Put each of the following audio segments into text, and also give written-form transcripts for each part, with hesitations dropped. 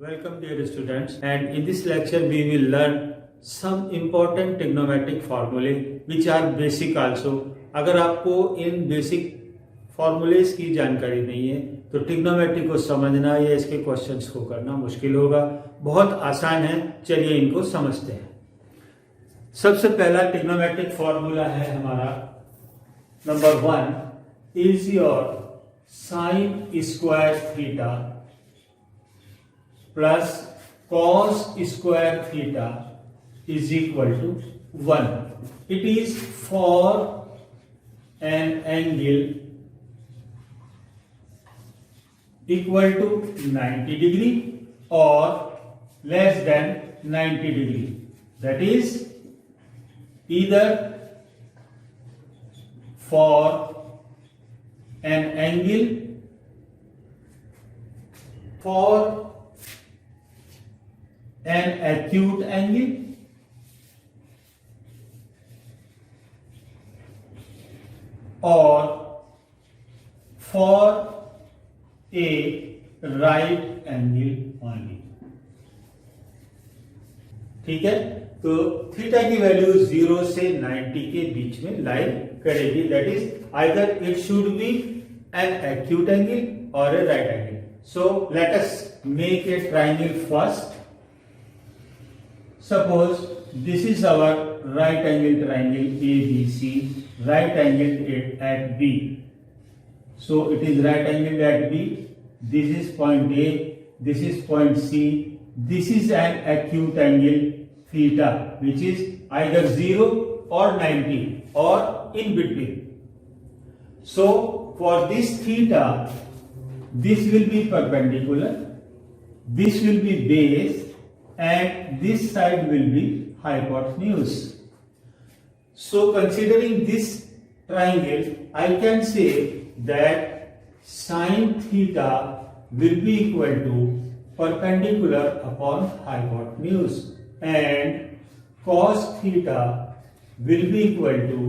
Welcome dear students, and in this lecture we will learn some important trigonometric formulae which are basic also. अगर आपको इन basic formulas की जानकारी नहीं है तो ट्रिग्नोमेट्री को समझना या इसके क्वेश्चंस को करना मुश्किल होगा। बहुत आसान है, चलिए इनको समझते हैं। सबसे पहला ट्रिग्नोमेट्रिक फॉर्मूला है हमारा number 1 is your sine square theta plus cos square theta is equal to 1। It is for an angle equal to 90 degree और less than 90 degree, that is either for an angle for an acute angle or for a right angle only। ठीक है, तो theta की value 0 से 90 के बीच में लाई करेगी, that is either it should be an acute angle और a right angle. So let us make a triangle first. Suppose this is our right angle triangle ABC, right angle at B। So it is right angle at B, this is point A, this is point C, this is an acute angle theta which is either 0 or 90 or in between. So for this theta, this will be perpendicular, this will be base, and this side will be hypotenuse. So considering this triangle, I can say that sin theta will be equal to perpendicular upon hypotenuse and cos theta will be equal to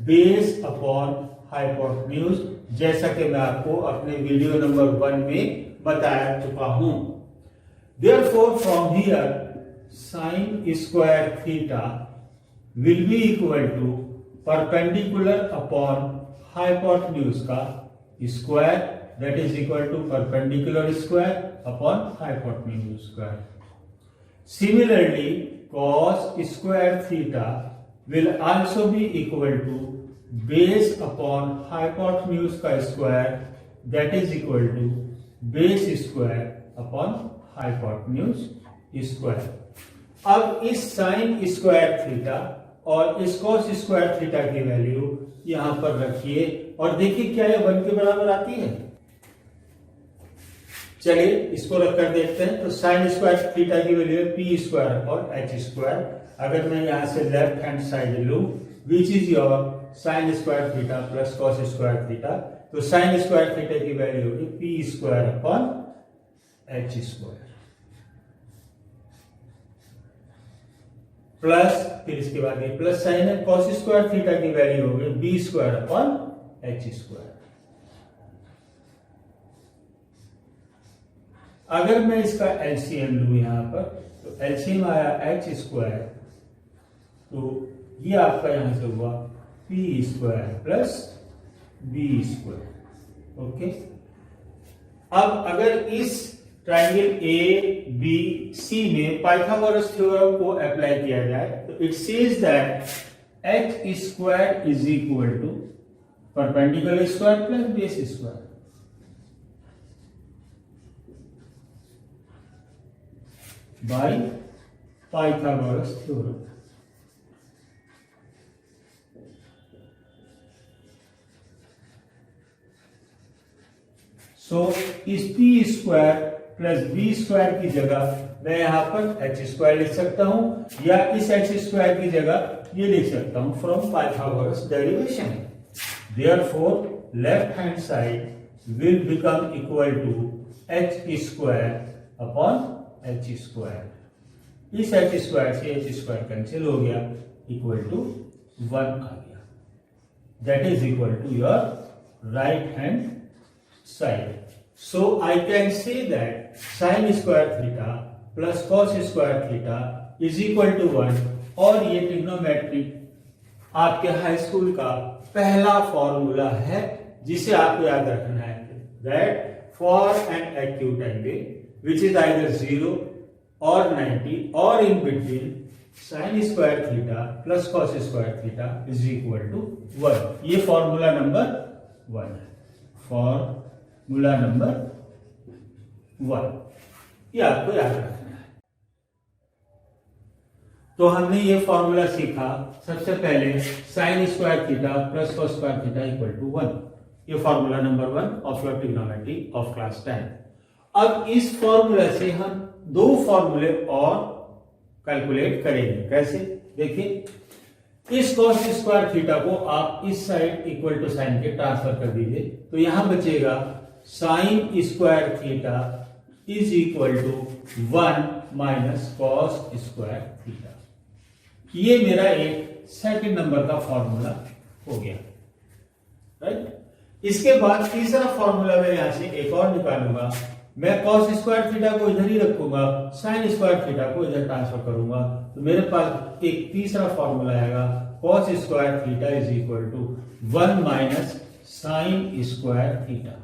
base upon hypotenuse, जैसा कि मैं आपको अपने video number 1 में बता चुका हूं। Therefore from here sin square theta will be equal to perpendicular upon hypotenuse का square, that is equal to perpendicular square upon hypotenuse square। Similarly, cos square theta will also be equal to base upon hypotenuse का square, that is equal to base square upon hypotenuse square। अब इस sin square theta और इस cos square theta की value यहां पर रखिए और देखिए क्या ये 1 के बराबर आती है। चलिए इसको रखकर देखते हैं। तो साइन स्क्वायर थीटा की वैल्यू है पी स्क्वायर और एच स्क्वायर। अगर मैं यहां से लेफ्ट हैंड साइड लूं, which is your sine square theta plus cos square theta, तो साइन स्क्वायर थीटा की वैल्यू होगी P square upon H square plus, फिर इसके बाद ये प्लस साइन है, कॉस स्क्वायर थीटा की वैल्यू होगी B square upon H square. अगर मैं इसका एलसीएम लूं यहां पर, तो एलसीएम आया एच स्क्वायर, तो ये आपका यहां से हुआ P square plus B square. Okay, अब अगर इस ट्राइंगल ए बी सी में पाइथागोरस थ्योरम को अप्लाई किया जाए तो it says that H square is equal to perpendicular square plus base square. By Pythagoras theorem। So इस p square plus b square की जगह मैं यहां पर h स्क्वायर लिख सकता हूं, या इस h स्क्वायर की जगह ये लिख सकता हूं from Pythagoras derivation. Therefore left hand side will become equal to h square upon H square. इस एच स्क्वायर से एच स्क्वायर कैंसिल हो गया, इक्वल टू 1 आ गया, that is equal to your right hand side. So I can say that sin square theta plus cos square theta is equal to 1 और ये trigonometric आपके high school का पहला formula है जिसे आपको याद रखना है that for an acute angle which is either 0 or 90 or in between sin square theta plus cos square theta is equal to 1. ये फॉर्मूला नंबर 1 है. फॉर्मूला नंबर 1 ये आपको याद रखना है. तो हमने ये फॉर्मूला सीखा. सबसे पहले sin square theta plus cos square theta equal to 1. ये formula number 1 of your trigonometry of class 10. अब इस फॉर्मूला से हम दो फॉर्मूले और कैलकुलेट करेंगे. कैसे? देखिए, इस cos स्क्वायर थीटा को आप इस साइड इक्वल टू साइन के ट्रांसफर कर दीजिए. तो यहां बचेगा sin square theta is equal to 1 minus cos square theta. ये मेरा एक सेकंड नंबर का फॉर्मूला हो गया. राइट. इसके बाद तीसरा फॉर्मूला मैं यहां से एक और निकालूंगा. मैं cos स्क्वायर थीटा को इधर ही रखूंगा, sin स्क्वायर थीटा को इधर ट्रांसफर करूंगा. तो मेरे पास एक तीसरा फॉर्मूला आएगा cos square theta is equal to 1 minus sin square theta.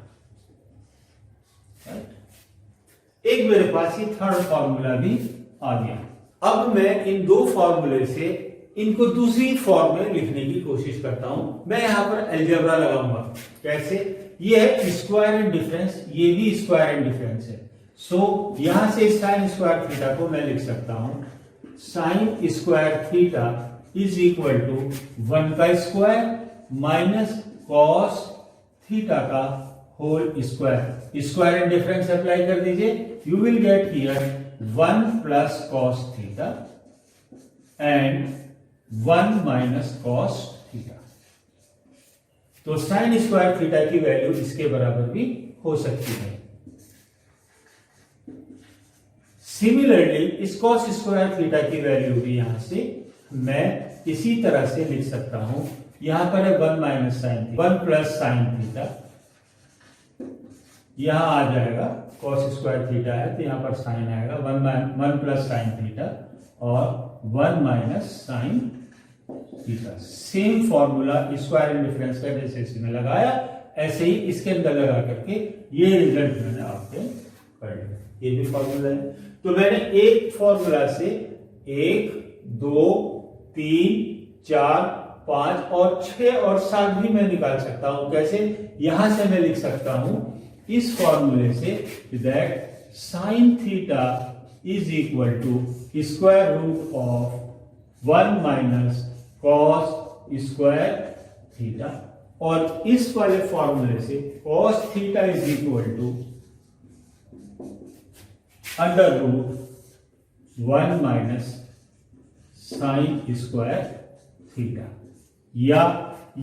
एक मेरे पास ये थर्ड फॉर्मूला भी आ गया. अब मैं इन दो फॉर्मूले से इनको दूसरी फॉर्म में लिखने की कोशिश करता हूं. मैं यहां पर अलजेब्रा लगाऊंगा. कैसे? ये है स्क्वायर एंड डिफरेंस, ये भी स्क्वायर एंड डिफरेंस है. सो यहां से sin स्क्वायर थीटा को मैं लिख सकता हूं sin square theta is equal to 1 का स्क्वायर माइनस cos थीटा का whole square. Square and difference apply कर दीजिए. You will get here 1 plus cos theta and 1 minus cos theta. तो sin स्क्वायर थीटा की वैल्यू इसके बराबर भी हो सकती है. सिमिलरली इस cos स्क्वायर थीटा की वैल्यू भी यहां से मैं इसी तरह से लिख सकता हूं. यहां पर है 1 minus sine, 1 plus sine theta. यहां आ जाएगा cos स्क्वायर थीटा है तो यहां पर साइन आएगा 1 प्लस साइन थीटा और 1 minus sine theta. Same formula square and difference का जैसे इसमें लगाया ऐसे ही इसके अंदर लगा करके ये रिजल्ट मैंने आपके पढ़ लिया. ये भी फॉर्मूला है. तो मैंने एक फॉर्मूला से 1 2 3 4 5 और 6 और 7 भी मैं निकाल सकता हूं. कैसे? यहां से मैं लिख सकता हूं इस फॉर्मूले से that sine theta is equal to square root of 1 minus cos square theta. और इस वाले फॉर्मूले से cos theta is equal to under root 1 minus sine square theta. या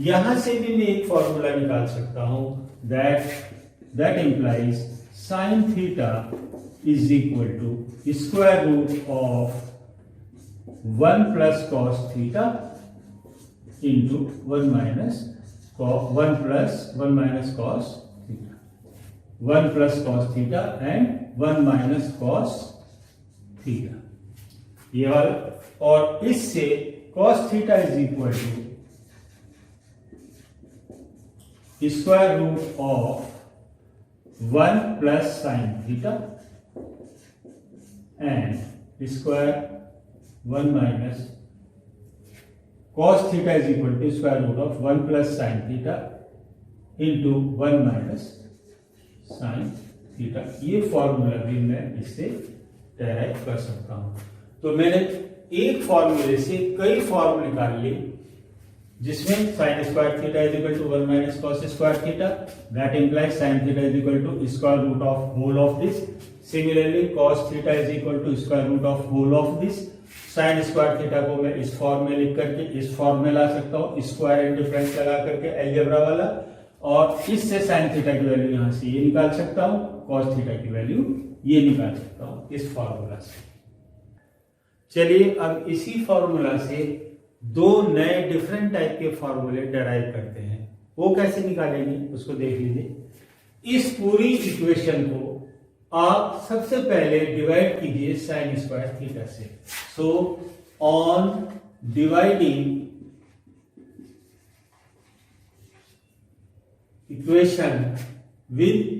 यहां से भी मैं एक फॉर्मूला निकाल सकता हूं that implies sin theta is equal to square root of 1 plus cos theta into 1 minus cos 1 minus cos theta. 1 plus cos theta and 1 minus cos theta. ये वाला. और इससे cos theta is equal to square root of 1 plus sin theta and square 1 minus cos theta is equal to square root of 1 plus sin theta into 1 minus sin theta. ये formula भी मैं इससे derive कर सकता हूं. तो मैंने एक फॉर्मूले से कई फॉर्म निकाल लिए जिसमें sin square theta is equal to 1 minus cos square theta. That implies sin theta is equal to square root of whole of this. Similarly cos theta is equal to square root of whole of this. sin square theta को मैं इस form में लिख करके इस form में ला सकता हूं स्क्वायर एंड डिफरेंस लगा करके अलजेब्रा वाला. और इससे sin थीटा की वैल्यू यहां से ये निकाल सकता हूं, cos थीटा की वैल्यू ये निकाल सकता हूं इस फॉर्मूला से. चलिए अब इसी फॉर्मूला से दो नए डिफरेंट टाइप के फॉर्मूले डेराइव करते हैं. वो कैसे निकालेंगे उसको देख लीजिए. इस पूरी इक्वेशन को आप सबसे पहले डिवाइड कीजिए साइन स्क्वायर थीटा से। So on dividing equation with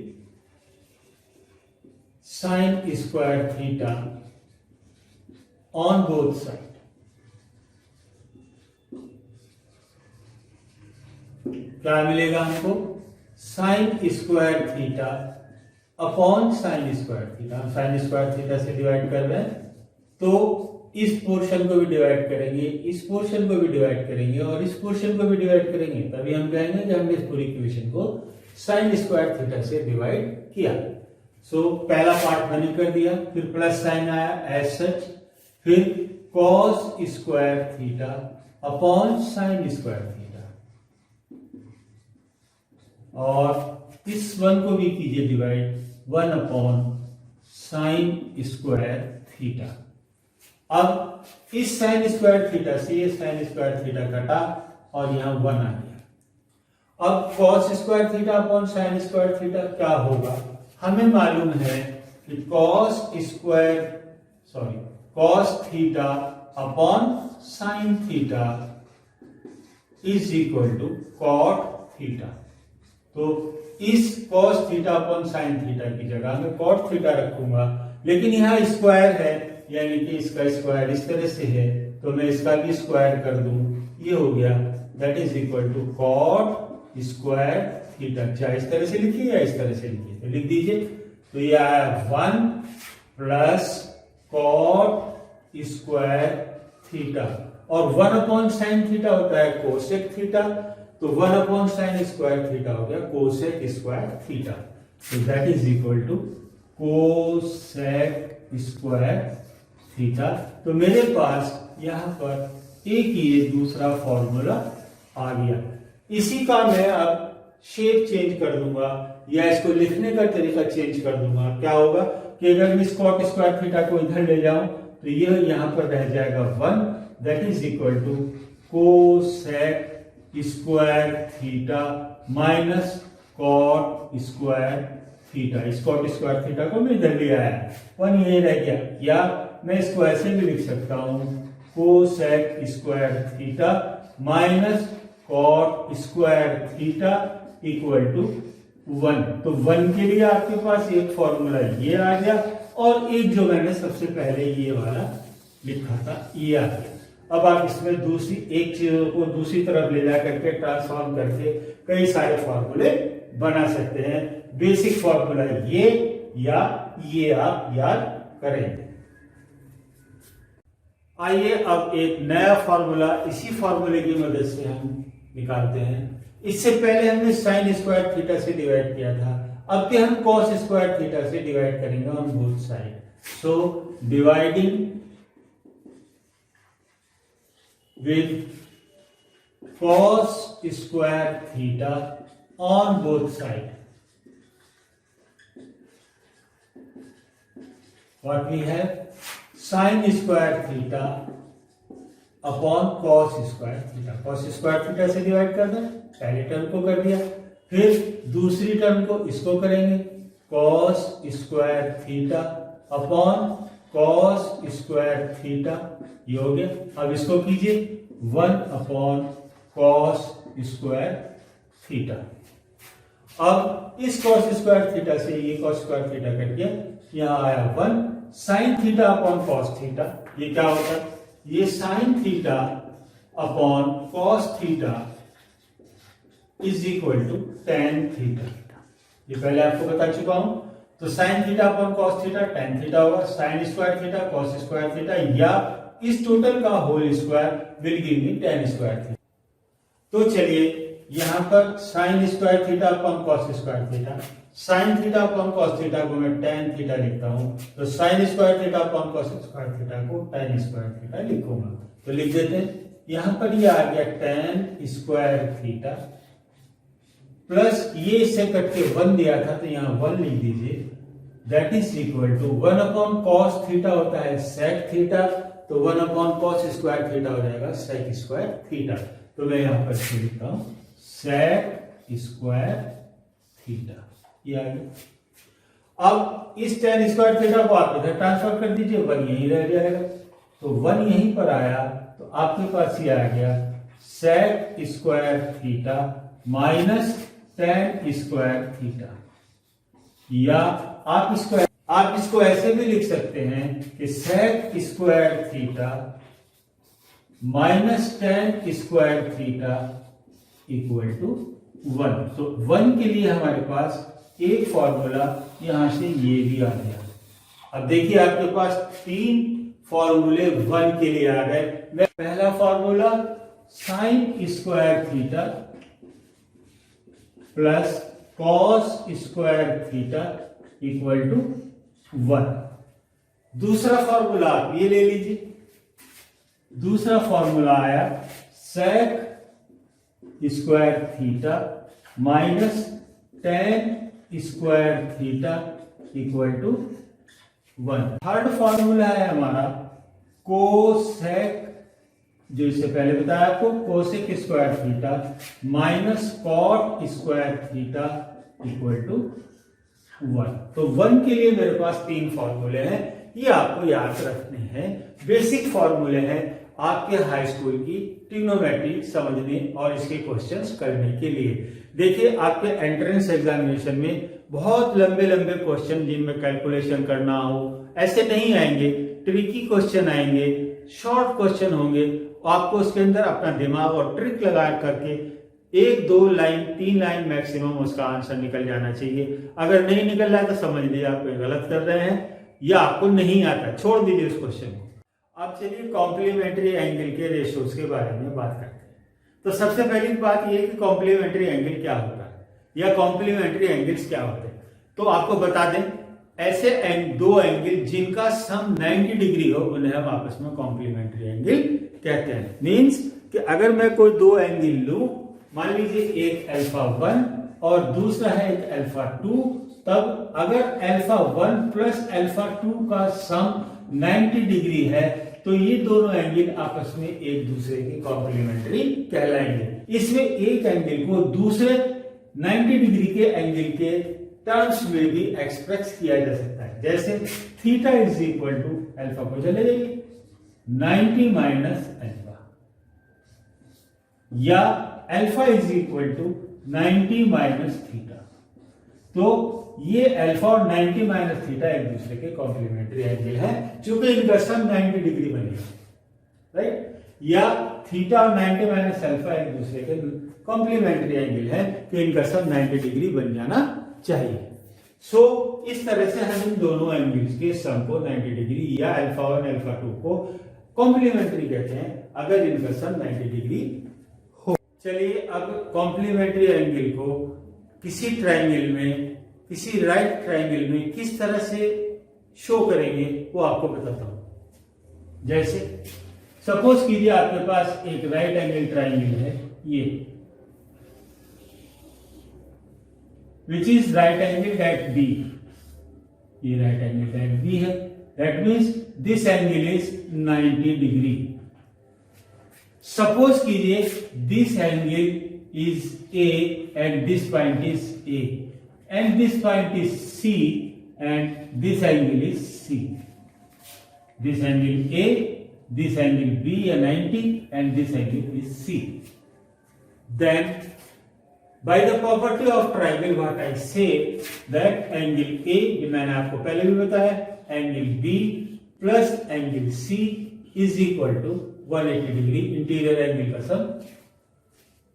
sign square theta on both side, क्या मिलेगा हमको? Sign square theta upon sine square theta. हम साइन स्क्वायर थीटा से डिवाइड कर रहे हैं तो इस पोर्शन को भी डिवाइड करेंगे, इस पोर्शन को भी डिवाइड करेंगे और इस पोर्शन को भी डिवाइड करेंगे, तभी हम कहेंगे कि हमने इस पूरी इक्वेशन को साइन स्क्वायर थीटा से डिवाइड किया। सो पहला पार्ट मैंने कर दिया, फिर प्लस साइन आया एज सच, फिर cos square theta upon sine square theta, और इस वन को भी कीजिए divide, 1 upon sine square theta. अब इस साइन स्क्वायर थीटा से ये साइन स्क्वायर थीटा कटा और यहां 1 आ गया। अब cos square theta upon sine square theta क्या होगा? हमें मालूम है कि cos theta upon sine theta is equal to cot theta. तो इस cos theta upon sine theta की जगह मैं कॉट थीटा रखूंगा, लेकिन यहाँ स्क्वायर है, यानी कि इसका स्क्वायर इस तरह से है तो मैं इसका भी स्क्वायर कर दूं, ये हो गया, that is equal to cot square theta. चाहे इस तरह से लिखिए या इस तरह से लिखिए तो लिख दीजिए। तो ये आया 1 प्लस कॉट स्क्वायर थीटा, और 1 अपॉन साइन थीटा होता है कोसेक थीटा, तो 1 अपॉन साइन स्क्वायर थीटा हो गया कोसेक स्क्वायर थीटा। तो that is equal to cosec square theta. तो मेरे पास यहां पर एक ये दूसरा फॉर्मूला आ गया। इसी का मैं अब शेप चेंज कर दूंगा या इसको लिखने का तरीका चेंज कर दूंगा। क्या होगा कि अगर मैं इस कॉट स्क्वायर थीटा को इधर ले जाऊं तो ये यहां पर रह जाएगा 1, that is equal to cosec square theta minus cot square theta. इस कॉट स्क्वायर थीटा को मैं इधर ले आया, 1 यही रह गया। या मैं इसको ऐसे भी लिख सकता हूं, cosec square theta minus cot square theta equal to 1। तो 1 के लिए आपके पास एक फॉर्मूला ये आ गया और एक जो मैंने सबसे पहले ये वाला लिखा था ये आ गया। अब आप इसमें दूसरी एक चीजों को दूसरी तरफ ले जा करके ट्रांसफॉर्म करके कई सारे फॉर्मूले बना सकते हैं। बेसिक फॉर्मूला ये या ये आप याद करेंगे। आइए अब एक नया फॉर्मूला इसी फॉर्मूले की मदद से हम निकालते हैं। इससे पहले हमने साइन स्क्वायर थीटा से डिवाइड किया था, अब के हम कॉस स्क्वायर थीटा से डिवाइड करेंगे on both side. So dividing with cos square theta on both side, what we have sin square theta upon cos square theta। cos square theta से divide कर दें, पहले टर्म को कर दिया, फिर दूसरी टर्म को इसको करेंगे cos square theta upon cos square theta, ये हो गया। अब इसको कीजिए 1 अपॉन कॉस स्क्वायर थीटा। अब इस कॉस स्क्वायर थीटा से ये कॉस स्क्वायर थीटा कट गया, यहां आया 1 sine theta upon cos theta. ये क्या होगा? ये sine theta upon cos theta is equal to tan theta. ये पहले आपको बता चुका हूं। तो sine theta upon cos theta tan theta होगा, sine square theta cos square theta, या इस टोटल का whole square will give me tan square theta. तो चलिए यहां पर sine square theta upon cos square theta, sine theta upon cos theta को मैं टेन थीटा लिखता हूं, तो sine square theta upon cos square theta को टेन स्क्वायर थीटा लिखूंगा। तो लिख देते हैं, यहां पर ये आ गया टेन स्क्वायर थीटा प्लस ये इससे कट के 1 दिया था तो यहां 1 लिख दीजिए, that is equal to 1 upon cos theta होता है सेक थीटा, तो 1 अपॉन कॉस स्क्वायर थीटा हो जाएगा सेक स्क्वायर थीटा। तो मैं यहां पर लिखता हूं सेक स्क्वायर थीटा। ये आ गया। अब इस tan स्क्वायर थीटा को आप इधर ट्रांसफर कर दीजिए, 1 यहीं रह जाएगा, तो 1 यहीं पर आया, तो आपके पास ये आ गया sec square theta minus tan square theta. या आप इसको ऐसे भी लिख सकते हैं कि sec square theta minus tan square theta equal to 1। तो 1 के लिए हमारे पास एक फॉर्मूला यहां से ये भी आ गया। अब देखिए आपके पास 3 फॉर्मूले 1 के लिए आ गए। पहला formula sine square theta plus cos square theta equal to 1। दूसरा फॉर्मूला आप ये ले लीजिए। दूसरा फॉर्मूला आया sec square theta minus tan square theta equal to 1। Third formula है हमारा कोसेक, जो इससे पहले बताया आपको, cosec square theta minus cot square theta equal to 1। तो 1 के लिए मेरे पास 3 फॉर्मूले हैं, ये आपको याद रखने हैं। बेसिक फॉर्मूले हैं आपके हाई स्कूल की ट्रिग्नोमेट्री समझने और इसके क्वेश्चंस करने के लिए। देखिए आपके एंट्रेंस एग्जामिनेशन में बहुत लंबे लंबे क्वेश्चन जिनमें कैलकुलेशन करना हो ऐसे नहीं आएंगे, ट्रिकी क्वेश्चन आएंगे, शॉर्ट क्वेश्चन होंगे। आपको उसके अंदर अपना दिमाग और ट्रिक लगा करके 1, 2 लाइन 3 लाइन मैक्सिमम उसका आंसर निकल जाना चाहिए। अगर नहीं निकल रहा है तो समझ लीजिए आप गलत कर रहे हैं या आपको नहीं आता, छोड़ दीजिए उस क्वेश्चन को। अब चलिए कॉम्प्लीमेंट्री एंगल के रेशियोज के बारे में बात करते हैं। तो सबसे पहली बात यह है कि कॉम्प्लीमेंट्री एंगल क्या होता है या कॉम्प्लीमेंट्री एंगल्स क्या होते हैं। तो आपको बता दें, ऐसे दो एंगल जिनका सम 90 डिग्री हो उन्हें हम आपस में कॉम्प्लीमेंट्री एंगल कहते हैं। मींस कि अगर मैं कोई दो एंगल लूं, मान लीजिए एक अल्फा 1 और दूसरा है एक अल्फा 2, तब अगर अल्फा 1 प्लस अल्फा 2 का सम 90 डिग्री है तो ये दोनों एंगल आपस में एक दूसरे के कॉम्प्लीमेंट्री कहलाएंगे। इसमें एक एंगल को दूसरे 90 डिग्री के एंगल के टर्म्स में भी एक्सप्रेस किया जा सकता है। जैसे theta is equal to alpha को चले जाइए 90 माइनस अल्फा, या alpha is equal to 90 minus theta. तो ये अल्फा और 90 माइनस थीटा एक दूसरे के कॉम्प्लीमेंट्री एंगल है, चूंकि इनका सम 90 डिग्री बनेगा, राइट। या थीटा और 90 माइनस अल्फा एक दूसरे के कॉम्प्लीमेंट्री एंगल है कि इनका सम 90 डिग्री बन जाना चाहिए। सो इस तरह से हम इन दोनों एंगल्स के सम को 90 डिग्री या अल्फा 1 अल्फा 2 को कॉम्प्लीमेंट्री कहते हैं अगर इनका सम 90 डिग्री हो। चलिए अब कॉम्प्लीमेंट्री एंगल को किसी ट्रायंगल में, किसी राइट ट्रायंगल में किस तरह से शो करेंगे वो आपको बताता हूं। जैसे सपोज कीजिए आपके पास एक राइट एंगल ट्रायंगल है, ये which is right angle at B. ये राइट एंगल एट बी है, that means this angle is 90 degree. Suppose कीजिए this angle is A and this point is A and this point is C and this angle is C. This angle A, this angle B is 90 and this angle is C. Then by the property of triangle what I say that angle A, ये मैंने आपको पहले भी बताया, angle B plus angle C is equal to 180 degree. Interior angle का सम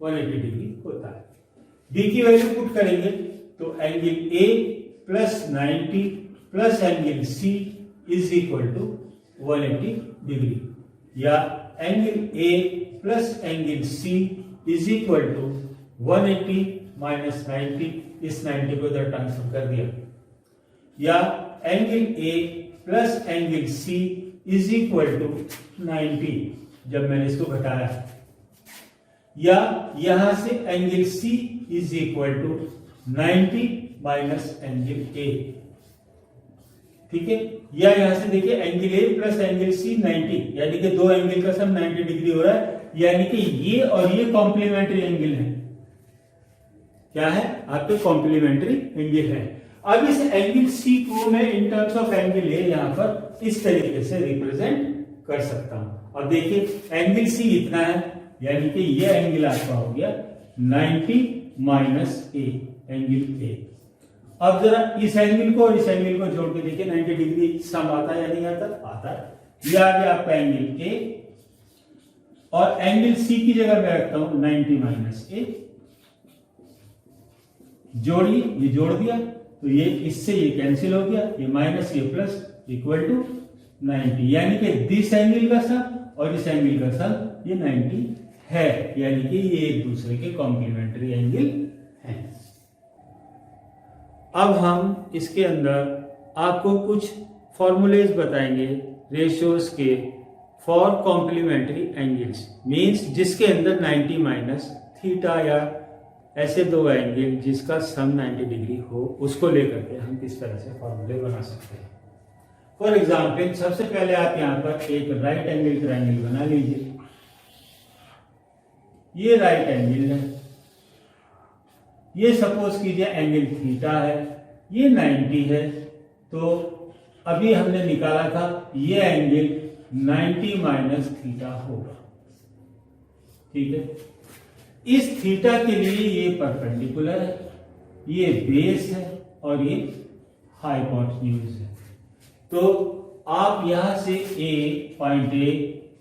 180 degree होता है। B की वैल्यू पुट करेंगे तो angle A plus 90 plus angle C is equal to 180 degree, या angle A plus angle C is equal to 180 minus 90, इस 90 को इधर ट्रांसफर कर दिया, या angle A plus angle C is equal to 90 जब मैंने इसको घटाया, या यहां से angle C is equal to 90 minus angle A, ठीक है। या यहां से देखिए angle A plus angle C 90, यानी कि दो एंगल का सम 90 डिग्री हो रहा है, यानी कि ये और ये कॉम्प्लीमेंट्री एंगल है। क्या है, आपके कॉम्प्लीमेंट्री एंगल है। अब इस एंगल सी को मैं in terms of angle A यहाँ पर इस तरीके से रिप्रेजेंट कर सकता हूं। अब देखिए एंगल सी इतना है, यानी कि ये एंगल आपका हो गया 90 माइनस ए, एंगल ए। अब जरा इस एंगल को और इस एंगल को जोड़ के देखिए 90 डिग्री सम आता है या नहीं आता, आता है। ये आ गया आपका एंगल ए, और एंगल सी की जगह मैं रखता हूं 90 माइनस ए। जोड़िए, ये जोड़ दिया तो ये इससे ये कैंसिल हो गया, ये माइनस ये प्लस इक्वल टू 90, यानी कि दिस एंगल का सम और इस एंगल का सम ये 90 है, यानी कि ये एक दूसरे के कॉम्प्लीमेंट्री एंगल हैं। अब हम इसके अंदर आपको कुछ फॉर्मूलेज बताएंगे रेशियोज के फॉर कॉम्प्लीमेंट्री एंगल्स, मींस जिसके अंदर 90 माइनस थीटा या ऐसे दो एंगल जिसका सम 90 डिग्री हो, उसको लेकर के हम किस तरह से फॉर्मूले बना सकते हैं। फॉर एग्जाम्पल सबसे पहले आप यहां पर एक राइट एंगल ट्रायंगल बना लीजिए। ये राइट एंगल है, ये सपोज कीजिए एंगल थीटा है, ये 90 है, तो अभी हमने निकाला था ये एंगल 90 माइनस थीटा होगा, ठीक है। इस थीटा के लिए ये परपेंडिकुलर है, ये बेस है और ये हाइपोटेन्यूज है। तो आप यहां से पॉइंट ए,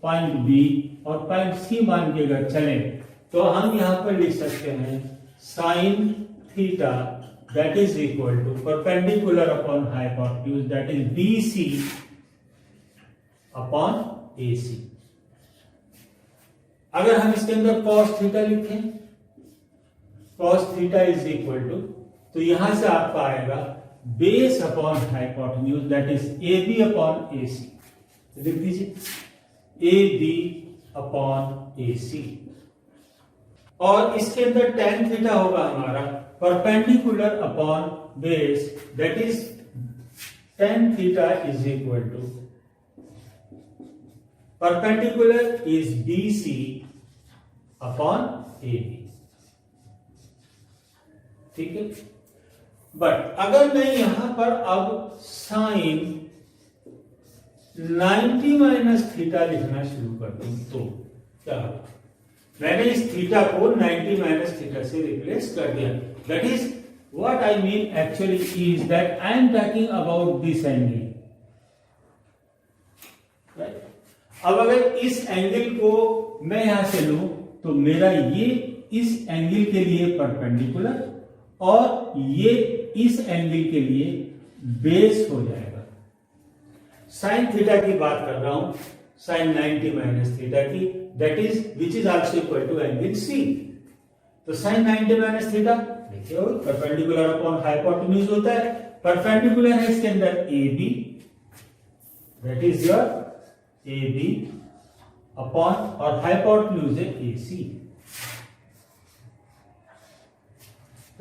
पॉइंट बी और पॉइंट सी मान के अगर चले तो हम यहां पर लिख सकते हैं sine theta that is equal to perpendicular upon hypotenuse that is B C upon A C. अगर हम इसके अंदर cos थीटा लिखें, cos theta is equal to, तो यहां से आपका आएगा base upon hypotenuse that is A B upon A C. लिख दीजिए ए बी अपॉन ए सी, और इसके अंदर tan थीटा होगा हमारा perpendicular upon base that is tan theta is equal to perpendicular is B C upon A B, ठीक है। But अगर मैं यहां पर अब साइन 90 माइनस थीटा लिखना शुरू कर दूं तो क्या होगा? मैंने इस थीटा को 90 माइनस थीटा से रिप्लेस कर दिया। That is what I mean actually is that I am talking about this angle, right. अब अगर इस एंगल को मैं यहां से लूं तो मेरा ये इस एंगल के लिए परपेंडिकुलर और ये इस एंगल के लिए बेस हो जाएगा। साइन थीटा की बात कर रहा हूं, साइन 90 माइनस थीटा की, that is which is also equal to angle C. तो साइन 90 माइनस थीटा देखिए परपेंडिकुलर अपॉन हाइपोटेन्यूज होता है, परपेंडिकुलर है इसके अंदर A B, that is your A B upon, और हाइपोटेन्यूज है A C,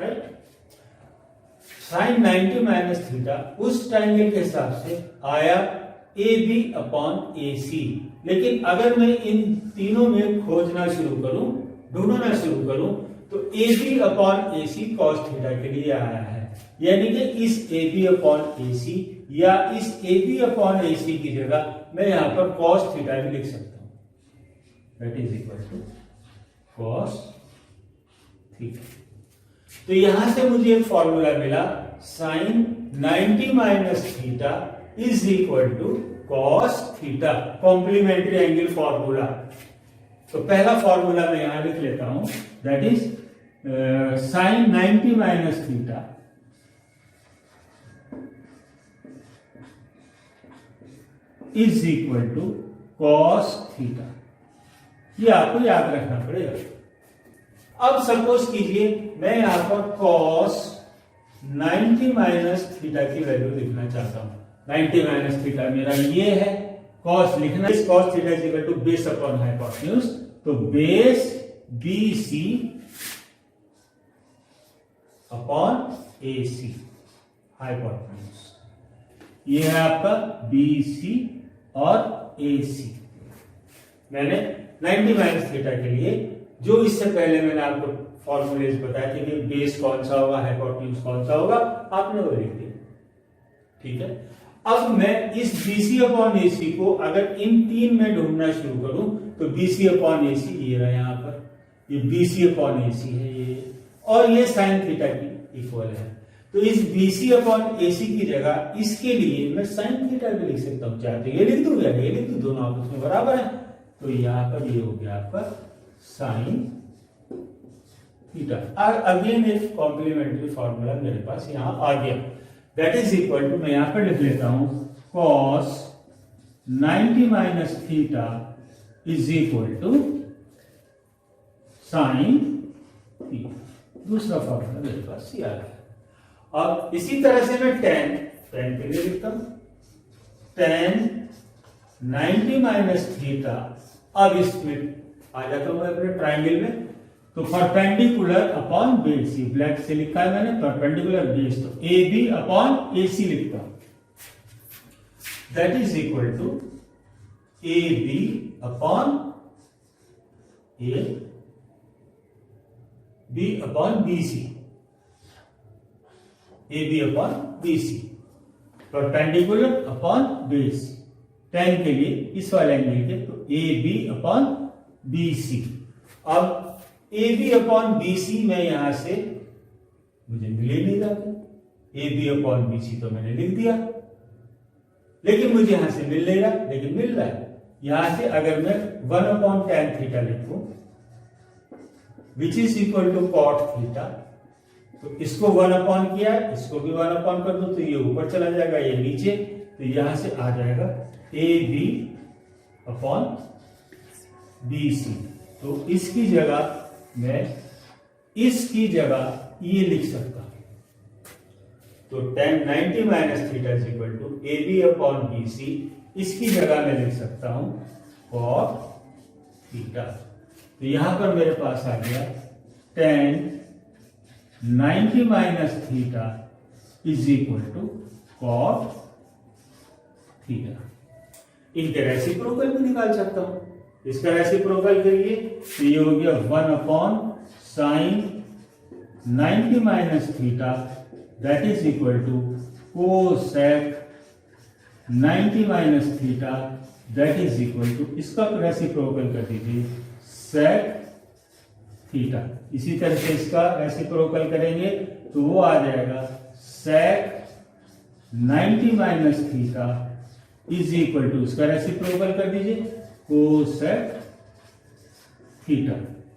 right. Sine 90 minus theta उस ट्रायंगल के हिसाब से आया ए बी अपॉन ए सी, लेकिन अगर मैं इन तीनों में खोजना शुरू करूं, ढूंढना शुरू करूं, तो A B upon A C cos theta के लिए आया है, यानी कि इस ए बी अपॉन ए सी या इस ए बी अपॉन ए सी की जगह मैं यहां पर कॉस थीटा भी लिख सकता हूं, that is equal to cos theta. तो यहां से मुझे एक फॉर्मूला मिला sine 90 minus theta is equal to cos theta, complementary angle formula. तो पहला फॉर्मूला मैं यहां लिख लेता हूं, that is sine 90 minus theta is equal to cos theta. ये आपको याद रखना पड़ेगा। अब सपोज कीजिए मैं यहां पर कॉस 90 माइनस थीटा की वैल्यू लिखना चाहता हूं। 90 माइनस थीटा मेरा ये है, कॉस लिखना, इस cos theta is equal to base upon hypotenuse, तो base B C upon A C hypotenuse. ये है आपका बी सी और ए सी। मैंने 90 माइनस थीटा के लिए जो इससे पहले मैंने आपको फॉर्मूलेज बताए थे कि बेस कौन सा होगा, हाइपोटेन्यूज कौन सा होगा, आपने वो लिख दिया। ठीक है, अब मैं इस BC अपॉन AC को अगर इन तीन में ढूंढना शुरू करूं तो BC अपॉन AC ये रहा यहाँ पर, ये BC अपॉन AC है ये, और ये साइन थीटा की इक्वल है। तो इस BC अपॉन AC की जगह इसके लिए मैं साइन थीटा भी लिख सकता हूं, चाहे तो ये लिख दूं या ये लिख दूं, दोनों आपस में बराबर है। तो यहाँ पर ये हो गया आपका साइन थीटा। और अगेन एक कॉम्प्लीमेंट्री फॉर्मूला मेरे पास यहाँ आ गया, दैट इज इक्वल टू, मैं यहां पर लिख लेता हूं, cos 90 minus theta is equal to sine theta. दूसरा फॉर्मूला मेरे पास ये आ गया। अब इसी तरह से मैं tan के लिए लिखता हूं, tan 90 माइनस थीटा। अब इसमें आ जाता हूं मैं अपने ट्राइंगल में, तो परपेंडिकुलर अपॉन बेस, ये ब्लैक से लिखा है मैंने, परपेंडिकुलर बेस, तो AB अपॉन AC लिखता हूं, that is equal to AB upon BC, AB upon BC, perpendicular upon base, tan के लिए इस वाले एंगल के, तो AB अपॉन BC। अब AB अपॉन BC में यहां से मुझे मिल ही नहीं रहा था, AB अपॉन BC तो मैंने लिख दिया, लेकिन मुझे यहां से मिल नहीं रहा, लेकिन मिल रहा है। यहां से अगर मैं 1 अपॉन tan थीटा लिखूं which is equal to cot theta, तो इसको 1 अपॉन किया, इसको भी 1 अपॉन कर दो तो ये ऊपर चला जाएगा, ये नीचे, तो यहां से आ जाएगा AB अपॉन BC। तो इसकी जगह मैं इसकी जगह ये लिख सकता हूं, तो tan 90 minus theta is equal to AB upon BC, इसकी जगह मैं लिख सकता हूं cot थीटा। तो यहां पर मेरे पास आ गया tan 90 minus theta is equal to cot theta. इनके रेसिप्रोकल भी निकाल सकता हूं, इसका रेसिप्रोकल करिए तो ये हो गया 1 upon sine 90 minus theta, that is equal to cosec 90 minus theta, that is equal to, इसका रेसिप्रोकल कर दीजिए सेक थीटा। इसी तरह से इसका रेसिप्रोकल करेंगे तो वो आ जाएगा sec 90 minus theta is equal to, इसका रेसिप्रोकल कर दीजिए कोसेक थीटा।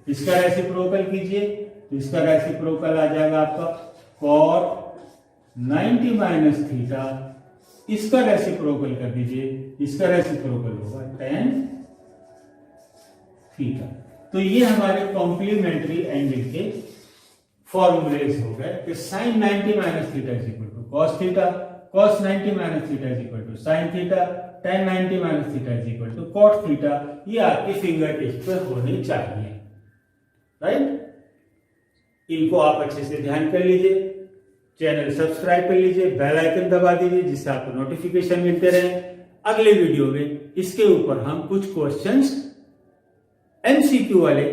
इसका रेसिप्रोकल कीजिए तो इसका रेसिप्रोकल आ जाएगा आपका cot 90 माइनस थीटा, इसका रेसिप्रोकल कर दीजिए, इसका रेसिप्रोकल होगा tan थीटा। तो ये हमारे कॉम्प्लीमेंट्री एंगल के फॉर्मूलेज हो गए कि sin 90 minus theta is equal to cos theta, cos 90 minus theta is equal to sin theta, tan 90 minus theta is equal to cot theta. ये आपके फिंगर टिप्स पर होने चाहिए, राइट। इनको आप अच्छे से ध्यान कर लीजिए, चैनल सब्सक्राइब कर लीजिए, बेल आइकन दबा दीजिए जिससे आपको नोटिफिकेशन मिलते रहे। अगले वीडियो में इसके ऊपर हम कुछ क्वेश्चंस MCQ वाले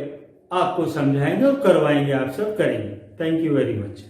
आपको समझाएंगे और करवाएंगे, आप सब करेंगे। Thank you very much.